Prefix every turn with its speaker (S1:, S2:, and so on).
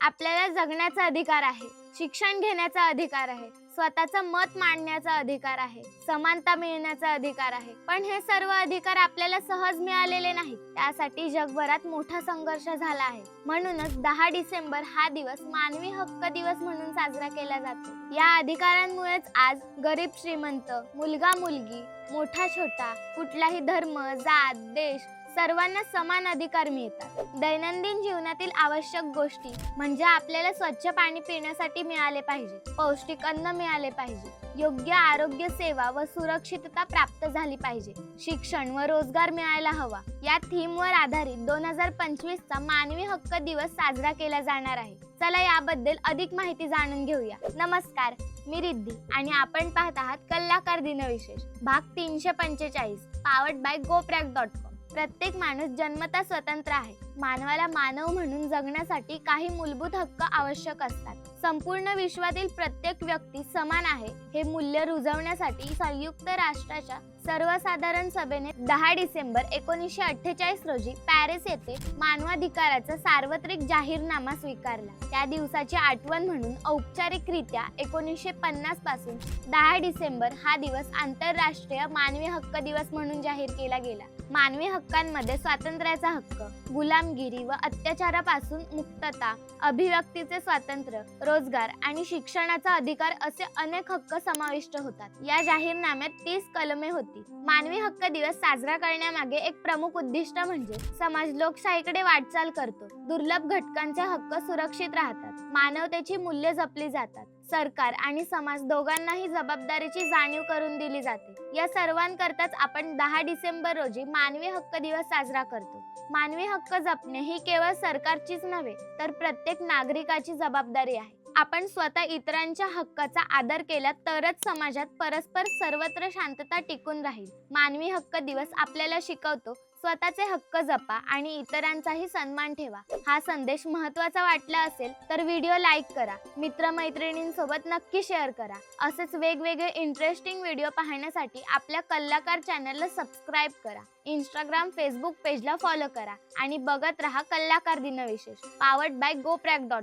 S1: आपल्याला जगण्याचा अधिकार आहे, शिक्षण घेण्याचा अधिकार आहे, स्वतःचं मत मांडण्याचा अधिकार आहे, समानता मिळण्याचा अधिकार आहे. पण हे सर्व अधिकार आपल्याला सहज मिळालेले नाहीत. त्यासाठी जगभरात मोठा संघर्ष झाला आहे. म्हणूनच 10 डिसेंबर हा दिवस मानवी हक्क दिवस म्हणून साजरा केला जातो. या अधिकारांमुळेच आज गरीब श्रीमंत, मुलगा मुलगी, मोठा छोटा, कुठलाही धर्म, जात, देश सर्वांना समान अधिकार मिळतात. दैनंदिन जीवनातील आवश्यक गोष्टी म्हणजे आपल्याला स्वच्छ पाणी पिण्यासाठी मिळाले पाहिजे, पौष्टिक अन्न मिळाले पाहिजे, योग्य आरोग्य सेवा व सुरक्षितता प्राप्त झाली पाहिजे, शिक्षण व रोजगार मिळायला हवा. या थीमवर आधारित 2025 चा मानवी हक्क दिवस साजरा केला जाणार आहे. चला याबद्दल अधिक माहिती जाणून घेऊया. नमस्कार, मी रिद्धी आणि आपण पाहत आहात कलाकार दिनविशेष भाग 345 पावर्ड बाय goprag.com. प्रत्येक माणूस जन्मतः स्वतंत्र आहे. मानवाला मानव म्हणून जगण्यासाठी काही मूलभूत हक्क आवश्यक असतात. संपूर्ण विश्वातील प्रत्येक व्यक्ती समान आहे हे मूल्य रुजवण्यासाठी संयुक्त राष्ट्राच्या सर्वसाधारण सभेने 10 डिसेंबर 1948 रोजी पॅरिस येथे मानवाधिकाराचा सार्वत्रिक जाहीरनामा स्वीकारला. त्या दिवसाची आठवण म्हणून औपचारिकरित्या 1950 पासून 10 डिसेंबर हा दिवस आंतरराष्ट्रीय मानवी हक्क दिवस म्हणून जाहीर केला गेला. मानवी हक्कांमध्ये स्वातंत्र्याचा हक्क, गुलामगिरी व अत्याचारापासून मुक्तता, अभिव्यक्तीचे स्वातंत्र्य, रोजगार आणि शिक्षणाचा अधिकार असे अनेक हक्क समाविष्ट होतात. या जाहीरनाम्यात 30 कलमे होती. मानवी हक्क दिवस साजरा करण्यामागे एक प्रमुख उद्दिष्ट म्हणजे समाज लोकशाहीकडे वाटचाल करतो. दुर्लभ घटकांचे हक्क सुरक्षित राहतात, मानवतेची मूल्ये जपली जातात, सरकार आणि समाज दोघांनाही जबाबदारीची जाणीव करून दिली जाते. या सर्वांकरताच आपण 10 डिसेंबर रोजी मानवी हक्क दिवस साजरा करतो. मानवी हक्क जपणे ही केवळ सरकारचीच नव्हे तर प्रत्येक नागरिकाची जबाबदारी आहे. आपण स्वतः इतरांच्या हक्काचा आदर केला तरच समाजात परस्पर सर्वत्र शांतता टिकून राहील. मानवी हक्क दिवस आपल्याला शिकवतो स्वतःचे हक्क जपा आणि इतरांचाही सन्मान ठेवा. हा संदेश महत्त्वाचा वाटला असेल तर व्हिडिओ लाईक करा, मित्रमैत्रिणींसोबत नक्की शेअर करा. असेच वेगवेगळे इंटरेस्टिंग व्हिडिओ पाहण्यासाठी आपल्या कलाकार चॅनलला सबस्क्राईब करा. इंस्टाग्राम, फेसबुक पेजला फॉलो करा आणि बघत रहा कलाकार दिनविशेष पावर्ड बाय goprag.com.